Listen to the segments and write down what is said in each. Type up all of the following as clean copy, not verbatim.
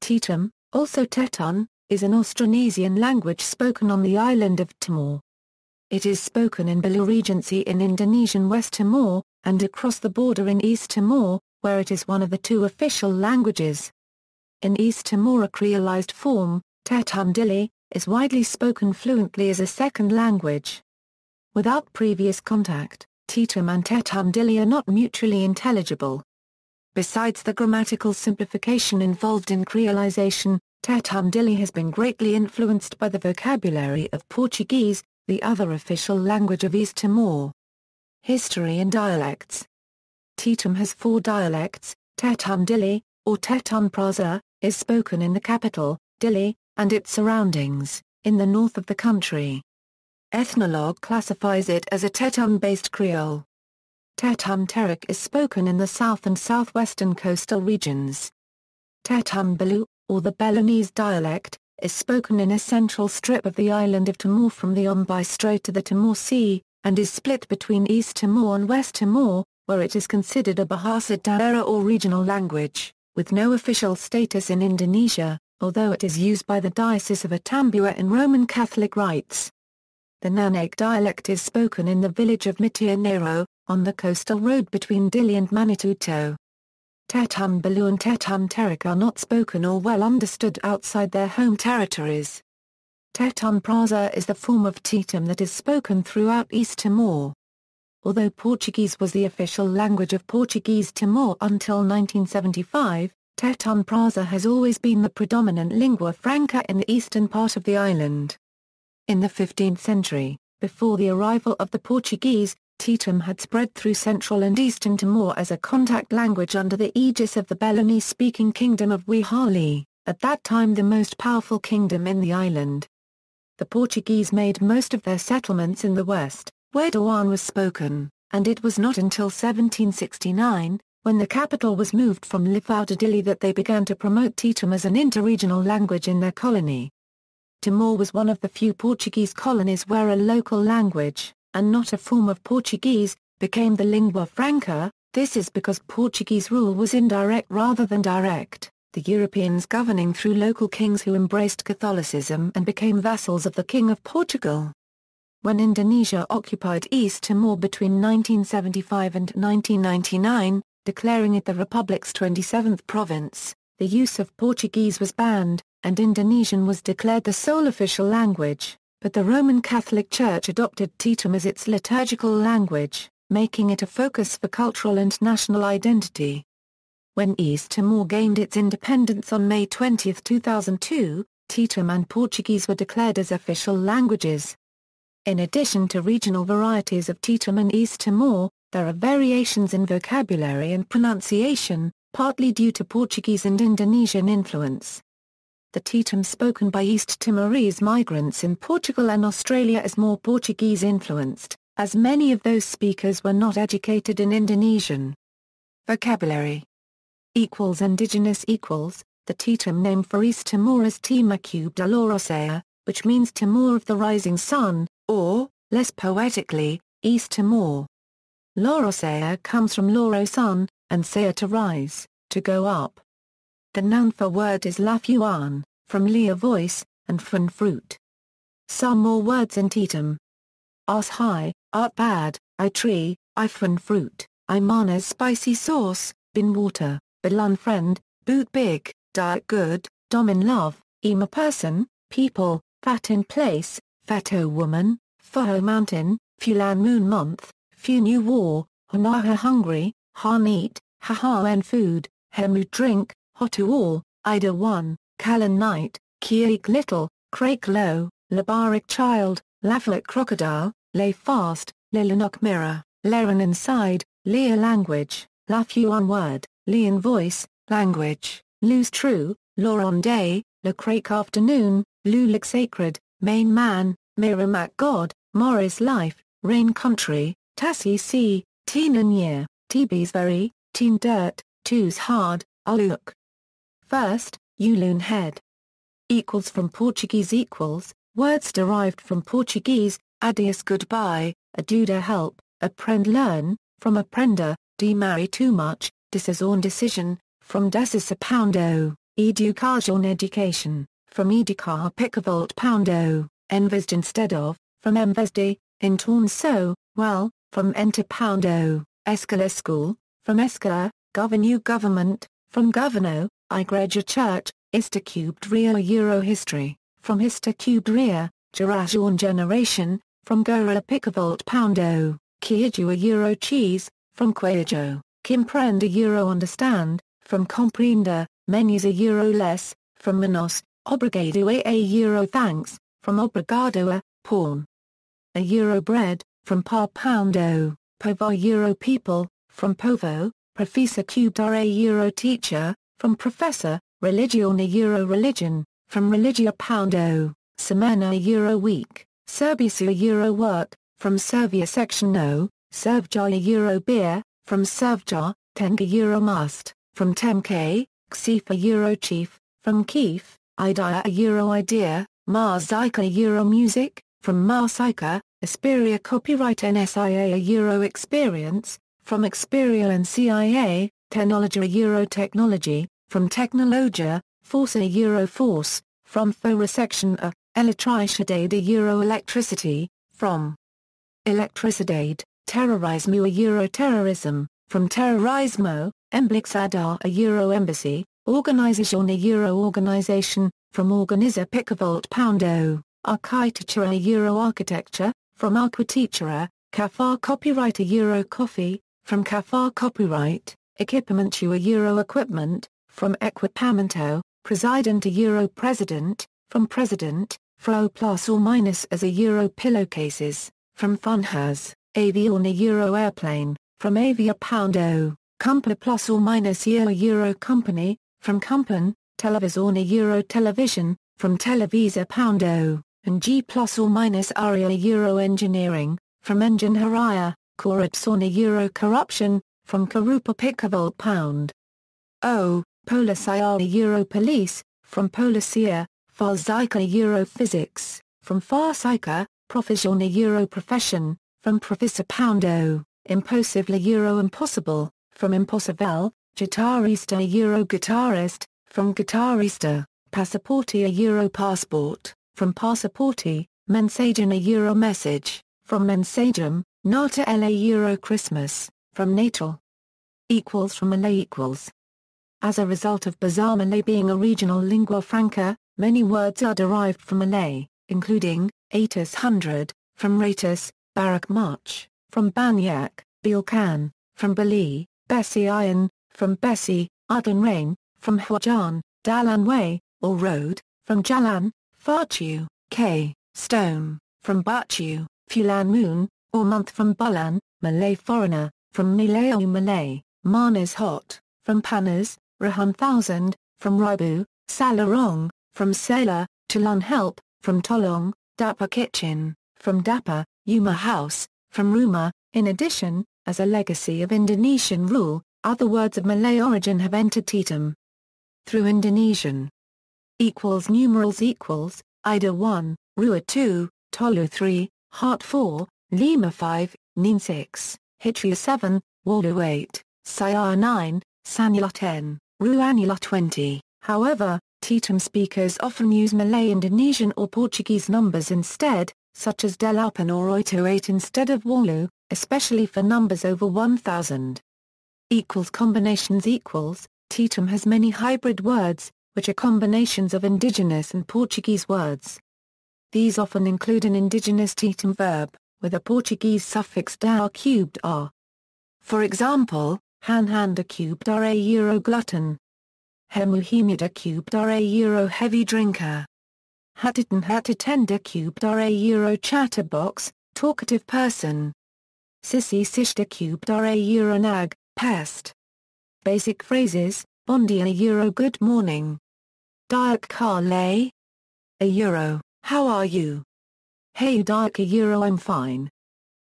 Tetum, also Tetun, is an Austronesian language spoken on the island of Timor. It is spoken in Belu Regency in Indonesian West Timor, and across the border in East Timor, where it is one of the two official languages. In East Timor, a creolized form, Tetun Dili, is widely spoken fluently as a second language. Without previous contact, Tetum and Tetun Dili are not mutually intelligible. Besides the grammatical simplification involved in creolization, Tetun Dili has been greatly influenced by the vocabulary of Portuguese, the other official language of East Timor. History and dialects. Tetum has 4 dialects. Tetun Dili, or Tetun Praza, is spoken in the capital, Dili, and its surroundings, in the north of the country. Ethnologue classifies it as a Tetun-based Creole. Tetum Terik is spoken in the south and southwestern coastal regions. Tetum Belu, or the Belunese dialect, is spoken in a central strip of the island of Timor from the Ombai Strait to the Timor Sea, and is split between East Timor and West Timor, where it is considered a Bahasa Daerah or regional language, with no official status in Indonesia, although it is used by the Diocese of Atambua in Roman Catholic rites. The Nanake dialect is spoken in the village of Mitionero, on the coastal road between Dili and Manituto. Tetun Belu and Tetun Terik are not spoken or well understood outside their home territories. Tetun Praza is the form of Tetum that is spoken throughout East Timor. Although Portuguese was the official language of Portuguese Timor until 1975, Tetun Praza has always been the predominant lingua franca in the eastern part of the island. In the 15th century, before the arrival of the Portuguese, Tetum had spread through central and eastern Timor as a contact language under the aegis of the Belunese-speaking Kingdom of Wihali, at that time the most powerful kingdom in the island. The Portuguese made most of their settlements in the west, where Dawan was spoken, and it was not until 1769, when the capital was moved from Lifau to Dili, that they began to promote Tetum as an interregional language in their colony. Timor was one of the few Portuguese colonies where a local language, and not a form of Portuguese, became the lingua franca. This is because Portuguese rule was indirect rather than direct, the Europeans governing through local kings who embraced Catholicism and became vassals of the King of Portugal. When Indonesia occupied East Timor between 1975 and 1999, declaring it the Republic's 27th province, the use of Portuguese was banned, and Indonesian was declared the sole official language. But the Roman Catholic Church adopted Tetum as its liturgical language, making it a focus for cultural and national identity. When East Timor gained its independence on May 20, 2002, Tetum and Portuguese were declared as official languages. In addition to regional varieties of Tetum in East Timor, there are variations in vocabulary and pronunciation, partly due to Portuguese and Indonesian influence. The Tetum spoken by East Timorese migrants in Portugal and Australia is more Portuguese-influenced, as many of those speakers were not educated in Indonesian. Vocabulary. Indigenous equals, the Tetum name for East Timor is Timacube de Laurosea, which means Timor of the rising sun, or, less poetically, East Timor. Laurosea comes from lauro sun, and sea to rise, to go up. The noun for word is lafuan, from lia voice, and fun fruit. Some more words in Tetum. Ars high, art bad, I tree, I fun fruit, I manas spicy sauce, bin water, belun friend, boot big, diet good, dom in love, ema person, people, fat in place, fato woman, foho mountain, fulan moon month, few new war, honaha hungry, han eat, haha en food, hemu drink, hotu all, ida one, kalan night, kiek little, crake low, labaric child, laflet crocodile, lay fast, lilanok mirror, leran inside, lea language, lafuan word, lean voice, language, lose true, loron day, la crake afternoon, lulik sacred, main man, miramak god, morris life, rain country, tassi sea, teenan year, tb's very, teen dirt, two's hard, aluk. First, Ulun head. Equals from Portuguese equals, words derived from Portuguese, adios goodbye, aduda help, apprend learn, from apprender, de marry too much, decisor decision, from decisapoundo, Education education, from educar picavolt poundo, envised instead of, from envesdi, in torn so, well, from enter poundo, escala school, from escala, govern you government, from governo, igreja church, ista cubed rio euro history, from hista cubed ria, gerajon generation, from gora picavolt poundo, queijo euro cheese, from queijo, comprende euro understand, from comprenda, menus a euro less, from menos, obrigado a euro thanks, from obrigado a, pawn. A euro bread, from par poundo, povo euro people, from povo, professor cubed are a euro teacher, from professor, religione euro religion, from religia poundo, semana euro week, service euro work, from servia section no, servja euro beer, from servja, tenga euro must, from temke, xifa euro chief, from keef, idea euro idea, marsica euro music, from marsica, Asperia copyright NSIA euro experience, from Experian CIA, Technology euro technology, from Technologia, Force euro force, from Foresection a, Electricidade euro electricity, from Electricidade, Terrorismo euro terrorism, from Terrorismo, Emblixada a euro embassy, Organization euro organization, from Organiza picavolt poundo, Architectura euro architecture, from Architectura, Cafar copyright euro coffee, from Cafar copyright, Equipment euro equipment, from Equipamento, President euro president, from President, Fro plus or minus as a euro pillowcases, from Funhas, Avion euro airplane, from Avia poundo, Company plus or minus euro company, from Compan, Television euro television, from Televisa poundo, and G plus or minus aria euro engineering, from engine haraya, corruption euro corruption, from Karupa picavolt pound. O, Policia euro police, from Policia, Farsica euro physics, from Farsica, Professione euro profession, from Professor poundo, Impossibly euro impossible, from Impossible, Guitarista euro guitarist, from Guitarista, Passaporti euro passport, from Passaporti, Mensagem euro message, from Mensagem, Nata la euro Christmas, from Natal. Equals from Malay equals. As a result of bizarre Malay being a regional lingua franca, many words are derived from Malay, including, Atus 100, from Ratus, Barak much, from Banyak, Bilkan, from Bali, Bessie Iron, from Bessie, Udon Rain, from Huajan, Dalan Way, or road, from Jalan, Farchu, K, stone, from Bachu, Fulan moon, or month from Bulan, Malay foreigner, from Malayo Malay, Manas hot, from Panas, Rahan thousand, from Ribu, Salarong, from Sailor, Tulun help, from Tolong, Dapa kitchen, from Dapa, Yuma house, from Rumah. In addition, as a legacy of Indonesian rule, other words of Malay origin have entered Tetum. Through Indonesian. Numerals equals, Ida 1, Rua 2, Tolu 3, Heart 4, Lima 5, Nin 6, Hitria 7, Walu 8, Sayar 9, Sanula 10, Ruanula 20. However, Tetum speakers often use Malay Indonesian or Portuguese numbers instead, such as Delapan or Oito 8 instead of Walu, especially for numbers over 1,000. Combinations equals, Tetum has many hybrid words, which are combinations of indigenous and Portuguese words. These often include an indigenous Tetum verb, with a Portuguese suffix da cubed r. For example, han-handa cubed r a euro glutton. Hemuhimida cubed r a euro heavy drinker. Hatitan hatitenda cubed r a euro chatterbox, talkative person. Sissy sishta cubed r a euro nag, pest. Basic phrases, Bondi a euro good morning. Diak Carlay. A euro, how are you? Hey Diak a euro I'm fine.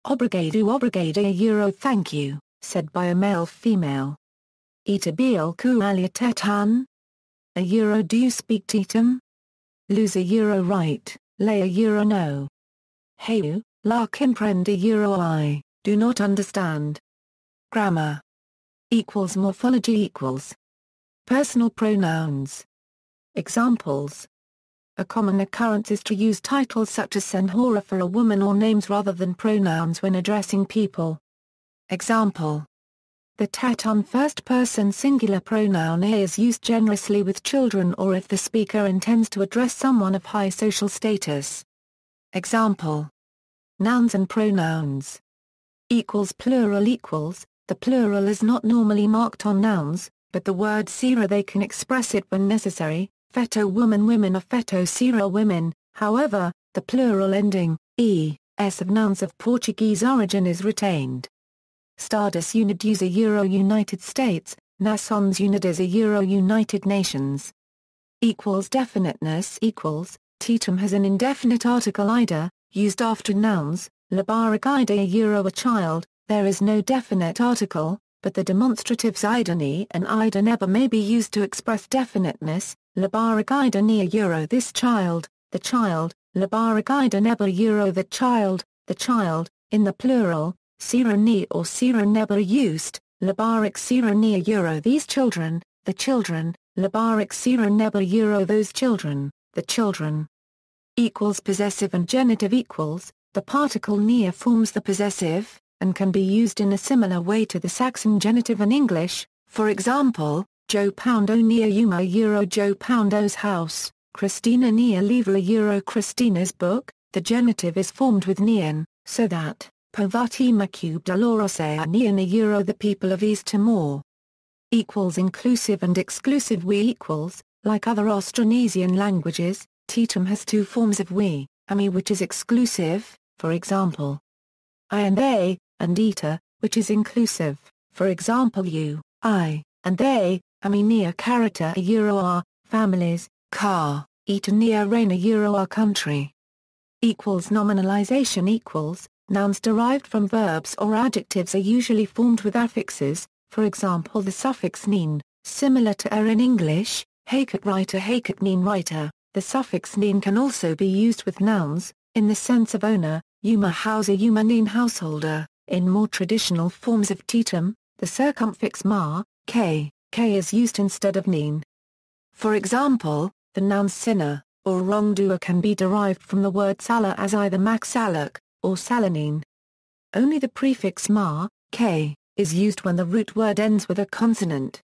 Obrigado a euro thank you, said by a male-female. Itabil ku alia tetan? A euro do you speak Tetum? Lose a euro right, lay a euro no. Heyu, la comprende euro I, do not understand. Grammar. Morphology equals. Personal pronouns, Examples. A common occurrence is to use titles such as senhora for a woman or names rather than pronouns when addressing people. Example. The Tetun first-person singular pronoun a is used generously with children or if the speaker intends to address someone of high social status. Example. Nouns and pronouns. Plural equals, the plural is not normally marked on nouns, but the word sira they can express it when necessary. Feto woman women are feto sira women, however, the plural ending, es of nouns of Portuguese origin is retained. Estados Unidos United States, Nações Unidas United Nations. Definiteness Tetum has an indefinite article ida, used after nouns, labarig ida a child, there is no definite article, but the demonstratives idani and ida never may be used to express definiteness, labarig ida ni this child, labarig ida never the child, in the plural, sira ni or sira never used, labarig sira ni these children, the children, labarig sira never those children, the children. Possessive and genitive the particle near forms the possessive, and can be used in a similar way to the Saxon genitive in English, for example, Joe Poundo near Yuma Joe Poundo's house, Christina near Livra Christina's book, the genitive is formed with nean, so that, Povatima cube dolorosea nean the people of East Timor. Inclusive and exclusive we like other Austronesian languages, Tetum has two forms of we, ami which is exclusive, for example, I and they, and eta, which is inclusive, for example you, I, and they, ami near character our, families, car, eta near reign our country. Nominalization nouns derived from verbs or adjectives are usually formed with affixes, for example the suffix nin, similar to in English, hakat writer hakat nin writer, the suffix nin can also be used with nouns, in the sense of owner, yuma houser yuma nin householder. In more traditional forms of Tetum, the circumfix ma, k is used instead of nin. For example, the noun sinner, or wrongdoer can be derived from the word sala as either maxalak, or salanine. Only the prefix ma, k, is used when the root word ends with a consonant.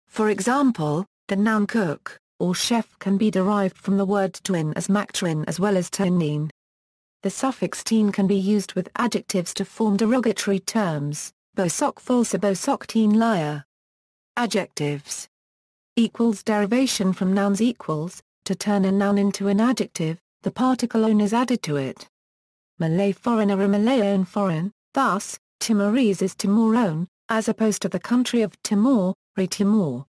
For example, the noun cook, or chef can be derived from the word twin as mactrin as well as ternine. The suffix teen can be used with adjectives to form derogatory terms, bosok falsa bosok teen liar. Adjectives. Derivation from nouns to turn a noun into an adjective, the particle own is added to it. Malay foreigner a Malayan foreign, thus, Timorese is Timor-own, as opposed to the country of Timor, re Timor.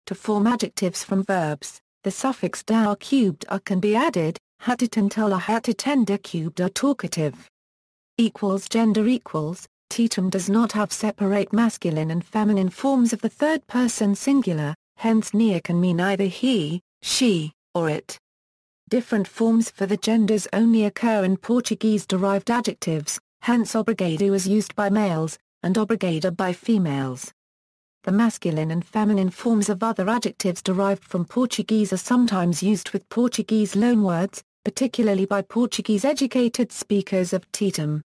To form adjectives from verbs, the suffix dar cubed can be added, hatitentala hatitenda cubed talkative. Gender Tetum does not have separate masculine and feminine forms of the third-person singular, hence near can mean either he, she, or it. Different forms for the genders only occur in Portuguese-derived adjectives, hence obrigado is used by males, and obrigada by females. The masculine and feminine forms of other adjectives derived from Portuguese are sometimes used with Portuguese loanwords, particularly by Portuguese-educated speakers of Tetum.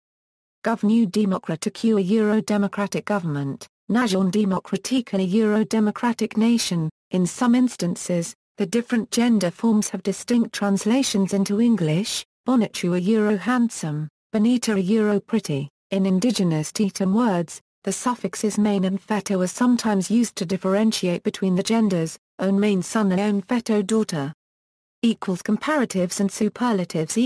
Governu Democraticu a democratic government, Nação Democrática a democratic nation. In some instances, the different gender forms have distinct translations into English, Bonitu a handsome, Bonita a pretty. In indigenous Tetum words, the suffixes main and feto are sometimes used to differentiate between the genders, own main son and own feto daughter. Comparatives and superlatives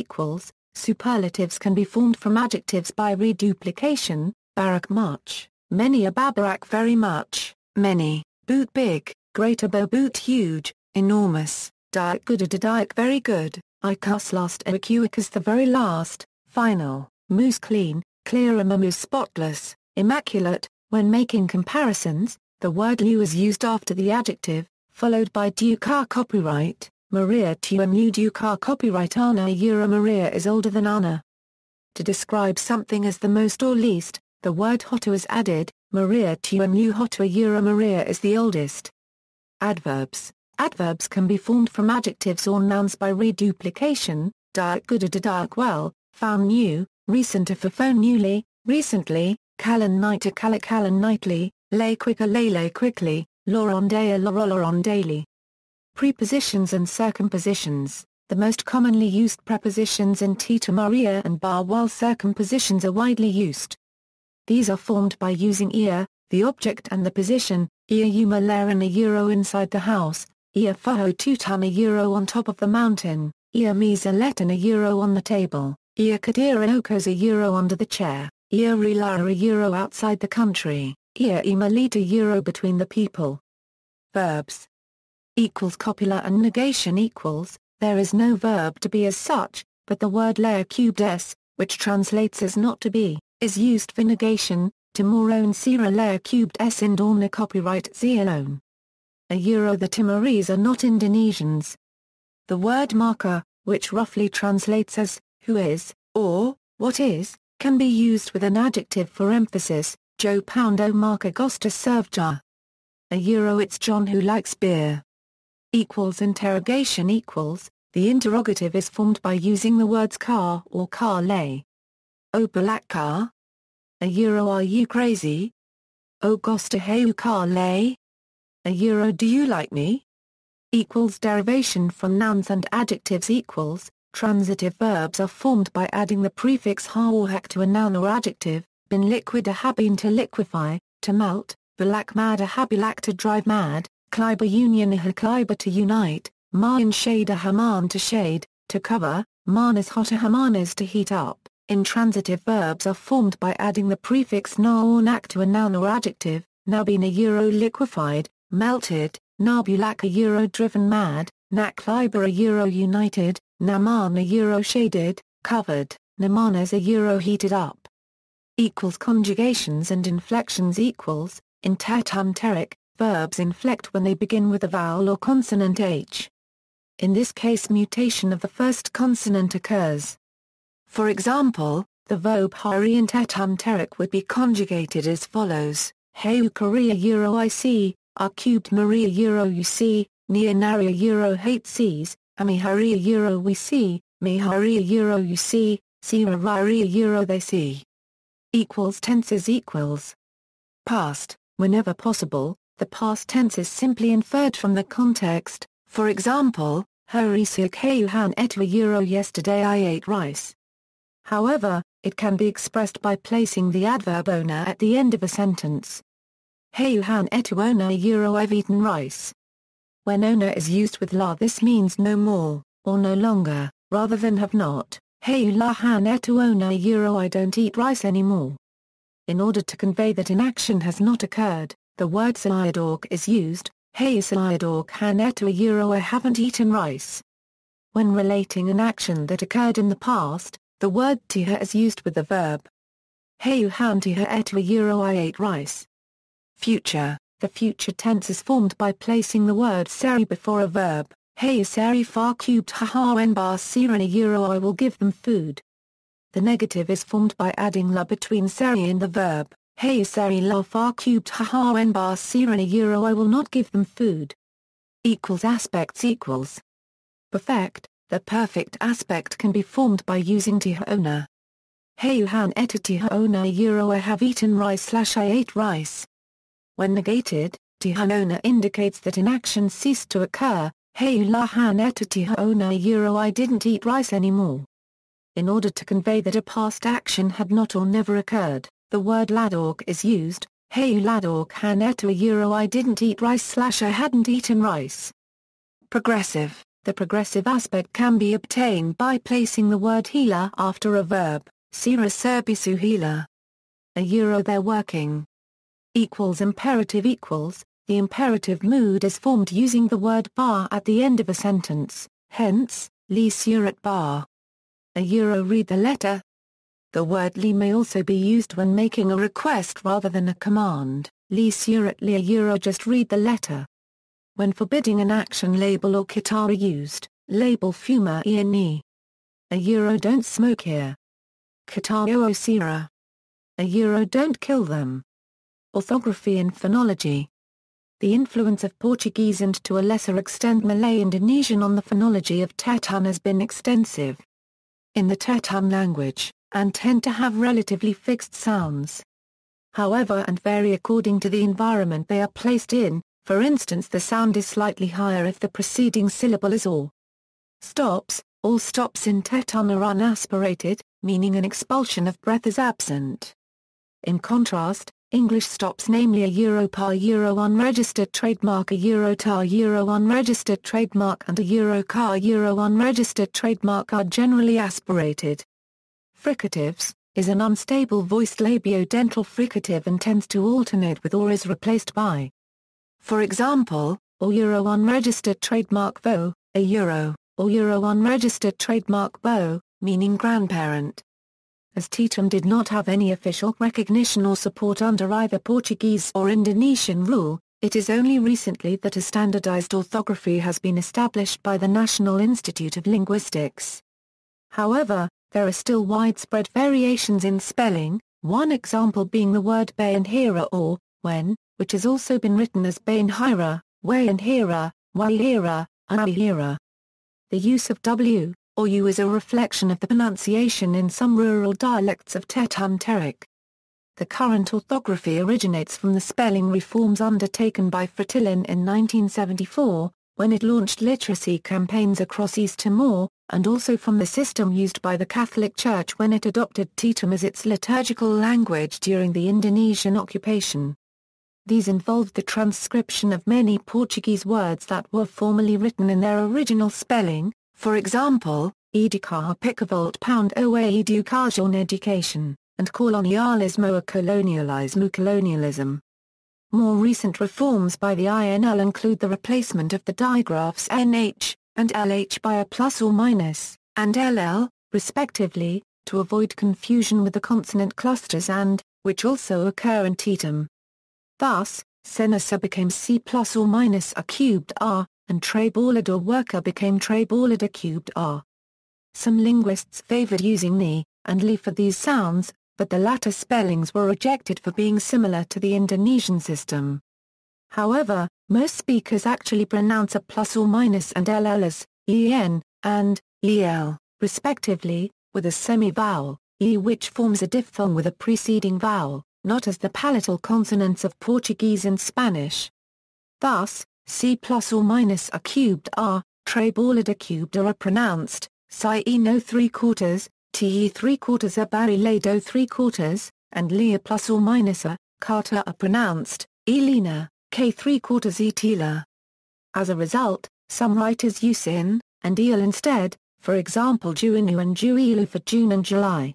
Superlatives can be formed from adjectives by reduplication, barak much, many a babarak very much, many, boot big, greater boot huge, enormous, diak good a diak very good, ikas last equiuicus the very last, final, moose clean, clear moose spotless, immaculate. When making comparisons, the word lu is used after the adjective, followed by ducar copyright. Maria Tuamu ducar copyright Anna Maria is older than Anna. To describe something as the most or least, the word hotu is added, Maria Tuamu hotu Maria is the oldest. Adverbs, Adverbs can be formed from adjectives or nouns by reduplication, diak good to diak well, found new, recent for phone newly, recently, callan night to callan nightly, lay quickly, law on day on daily. Prepositions and circumpositions. The most commonly used prepositions in Tetum are ear and bar, while circumpositions are widely used. These are formed by using ear, the object and the position, ear yuma laren a euro inside the house, ear faho tutan a euro on top of the mountain, ear misa letten a euro on the table, ear kadira okos a euro under the chair, ear rilara a euro outside the country, ear imalita euro between the people. Verbs. Copula and negation equals, there is no verb to be as such, but the word layer cubed s, which translates as not to be, is used for negation. Timoron sira layer cubed s indorna copyright zialone. The Timorese are not Indonesians. The word marker, which roughly translates as, who is, or, what is, can be used with an adjective for emphasis, Joe Poundo marker gosta servja. It's John who likes beer. Interrogation equals, the interrogative is formed by using the words car or car lay. O black car? Are you crazy? O gosta heu car lay? Do you like me? Derivation from nouns and adjectives equals, transitive verbs are formed by adding the prefix ha or hak to a noun or adjective, bin liquid a habin to liquefy, to melt, balak mad a habilak to drive mad, kliber union a kliber to unite, ma'in shade a haman to shade, to cover, manas hot a hamanas to heat up. Intransitive verbs are formed by adding the prefix na or nak to a noun or adjective, nabin a liquefied, melted, nabulak a driven mad, nak kliber a united, naman a shaded, covered, namanas a heated up. Conjugations and inflections equals, in Tetum Terik, verbs inflect when they begin with a vowel or consonant h. In this case mutation of the first consonant occurs. For example, the verb hari in Tetum Terik would be conjugated as follows, heu korea ic, r cubed maria you see, nia naria hate sees, ami haria we see, me haria you see, sira raria they see. Tenses equals. Past, whenever possible, the past tense is simply inferred from the context, for example, harisiak heuhan etu yesterday I ate rice. However, it can be expressed by placing the adverb ona at the end of a sentence. Heuhan etu ona I've eaten rice. When ona is used with la, this means no more, or no longer, rather than have not. Heu lahan etu ona I don't eat rice anymore. In order to convey that an action has not occurred, the word sayadork is used, Heu sayadork han etu I haven't eaten rice. When relating an action that occurred in the past, the word tiha is used with the verb. Heu han tiha etu I ate rice. Future, the future tense is formed by placing the word seri before a verb. Hey seri far cubed haha when bar siren I will give them food. The negative is formed by adding la between seri and the verb. Hey seri la far cubed haha when bar siren I will not give them food. Aspects equals. Perfect, the perfect aspect can be formed by using tihaona. Heuhan etu tihaona I have eaten rice / I ate rice. When negated, tihaona indicates that an action ceased to occur. Heu lahan etu tihaona I didn't eat rice anymore. In order to convey that a past action had not or never occurred, the word ladork is used. Heu ladork han etu I didn't eat rice / I hadn't eaten rice. Progressive. The progressive aspect can be obtained by placing the word hila after a verb, sira serbisu hila. They're working. Imperative equals, the imperative mood is formed using the word bar at the end of a sentence, hence, li surat bar. Read the letter. The word li may also be used when making a request rather than a command, li surat li just read the letter. When forbidding an action label or kitar are used, label fuma ni. Don't smoke here. Kitar o sira. Don't kill them. Orthography and phonology. The influence of Portuguese and to a lesser extent Malay-Indonesian on the phonology of Tetun has been extensive. In the Tetun language, and tend to have relatively fixed sounds. However, and vary according to the environment they are placed in. For instance, the sound is slightly higher if the preceding syllable is or. Stops. All stops in Tetun are unaspirated, meaning an expulsion of breath is absent. In contrast, English stops, namely a Euro-par Euro unregistered trademark, a Euro-tar Euro unregistered trademark and a Euro-car Euro unregistered trademark are generally aspirated. Fricatives, is an unstable voiced labiodental fricative and tends to alternate with or is replaced by. For example, or Euro unregistered trademark vo, a Euro, or Euro unregistered trademark bo, meaning grandparent. As Tetum did not have any official recognition or support under either Portuguese or Indonesian rule, it is only recently that a standardized orthography has been established by the National Institute of Linguistics. However, there are still widespread variations in spelling, one example being the word bainhira or, when, which has also been written as bainhira, wainhira, waihira, aihira. The use of w, or u is a reflection of the pronunciation in some rural dialects of Tetun Terik. The current orthography originates from the spelling reforms undertaken by Fretilin in 1974, when it launched literacy campaigns across East Timor, and also from the system used by the Catholic Church when it adopted Tetum as its liturgical language during the Indonesian occupation. These involved the transcription of many Portuguese words that were formerly written in their original spelling, for example, educar picavolt pound oa educajon education, and colonialismo or colonialismo colonialism. More recent reforms by the INL include the replacement of the digraphs NH and LH by a plus or minus, and LL, respectively, to avoid confusion with the consonant clusters and, which also occur in Tetum. Thus, Senasa became C plus or minus a cubed R, and Trebolid or worker became Trebolid a cubed R. Some linguists favored using ni and li for these sounds, but the latter spellings were rejected for being similar to the Indonesian system. However, most speakers actually pronounce a plus or minus and ll as en and el, respectively, with a semi-vowel, e, which forms a diphthong with a preceding vowel, not as the palatal consonants of Portuguese and Spanish. Thus, C plus or minus a cubed R, Trebolid a cubed R are pronounced, Si e no 3/4, Te 3/4 a barilado 3/4, and Lia plus or minus a, Carta are pronounced, Elena, K 3/4 e Tila. As a result, some writers use in, and el instead, for example Juinu and Juilu for June and July.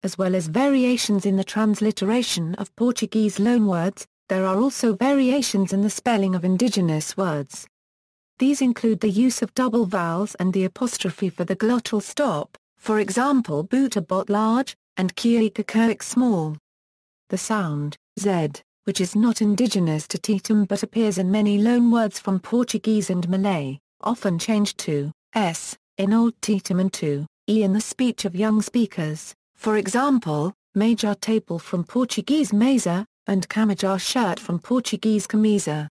As well as variations in the transliteration of Portuguese loanwords, there are also variations in the spelling of indigenous words. These include the use of double vowels and the apostrophe for the glottal stop, for example butabot large, and kiikakoic small. The sound, z, which is not indigenous to Tetum but appears in many loanwords from Portuguese and Malay, often changed to s, in Old Tetum and to e in the speech of young speakers, for example, major table from Portuguese mesa, and camijar shirt from Portuguese camisa.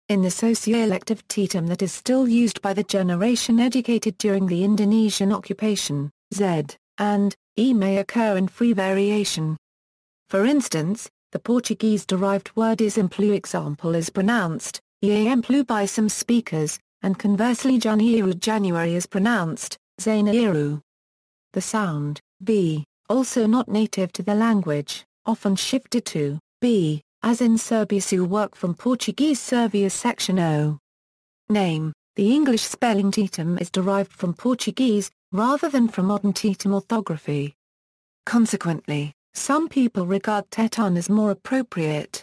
In the sociolect of Tetum that is still used by the generation educated during the Indonesian occupation, z and e may occur in free variation. For instance, the Portuguese-derived word exemplu example is pronounced exemplu by some speakers, and conversely January is pronounced Zanairu. The sound b, also not native to the language, often shifted to b, as in Serviço work from Portuguese Serviço section O. Name: the English spelling Tetum is derived from Portuguese, rather than from modern Tetum orthography. Consequently, some people regard Tetun as more appropriate.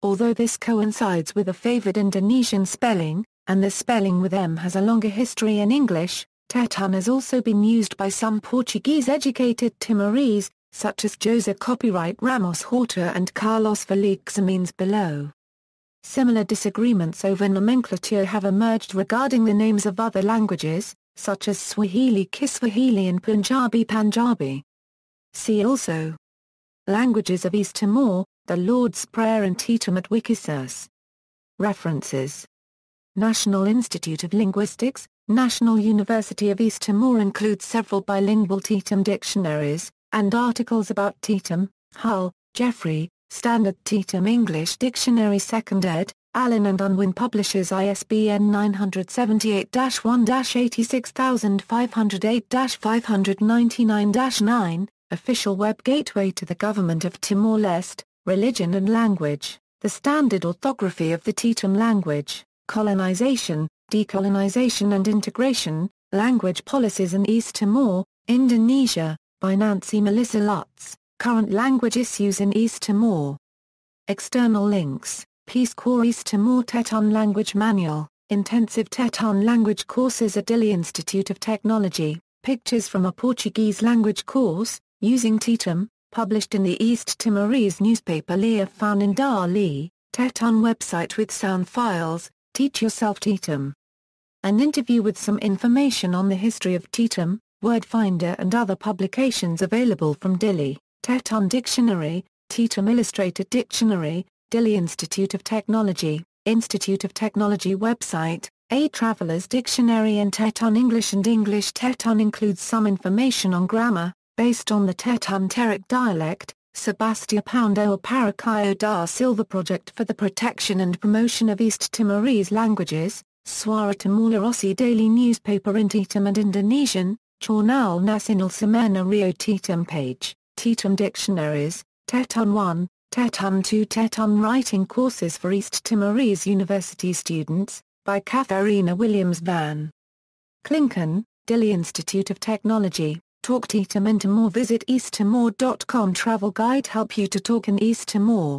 Although this coincides with a favored Indonesian spelling, and the spelling with M has a longer history in English, Tetun has also been used by some Portuguese-educated Timorese, such as José Copyright Ramos Horta and Carlos Felix means below. Similar disagreements over nomenclature have emerged regarding the names of other languages, such as Swahili Kiswahili and Punjabi Punjabi. See also: Languages of East Timor, the Lord's Prayer and Tetum at Wikisource. References. National Institute of Linguistics, National University of East Timor includes several bilingual Tetum dictionaries, and articles about Tetum. Hull, Geoffrey, Standard Tetum English Dictionary 2nd ed., Allen and Unwin Publishers ISBN 978-1-86508-599-9, Official Web Gateway to the Government of Timor-Leste, Religion and Language, the Standard Orthography of the Tetum Language, Colonization, Decolonization and Integration, Language Policies in East Timor, Indonesia, by Nancy Melissa Lutz, Current Language Issues in East Timor. External links. Peace Corps East Timor Tetun Language Manual, Intensive Tetun Language Courses at Dili Institute of Technology, pictures from a Portuguese language course, using Tetum, published in the East Timorese newspaper Lia Found in Dali, Tetun website with sound files, Teach Yourself Tetum. An interview with some information on the history of Tetum, Word Finder and other publications available from Dili, Tetun Dictionary, Tetum Illustrated Dictionary, Dili Institute of Technology website, A Traveler's Dictionary in Tetun English and English Tetun includes some information on grammar, based on the Tetun Teric dialect, Sebastia Poundo Paracayo da Silva Project for the Protection and Promotion of East Timorese Languages, Suara Timor Rossi Daily Newspaper in Tetum and Indonesian, Jornal Nasional Semana Rio Tetum page, Tetum Dictionaries, Tetun 1, Tetun 2 Tetun Writing Courses for East Timorese University Students, by Katharina Williams Van Klinken, Dili Institute of Technology, Talk Tetum in Timor. Visit easttimor.com. Travel guide help you to talk in East Timor.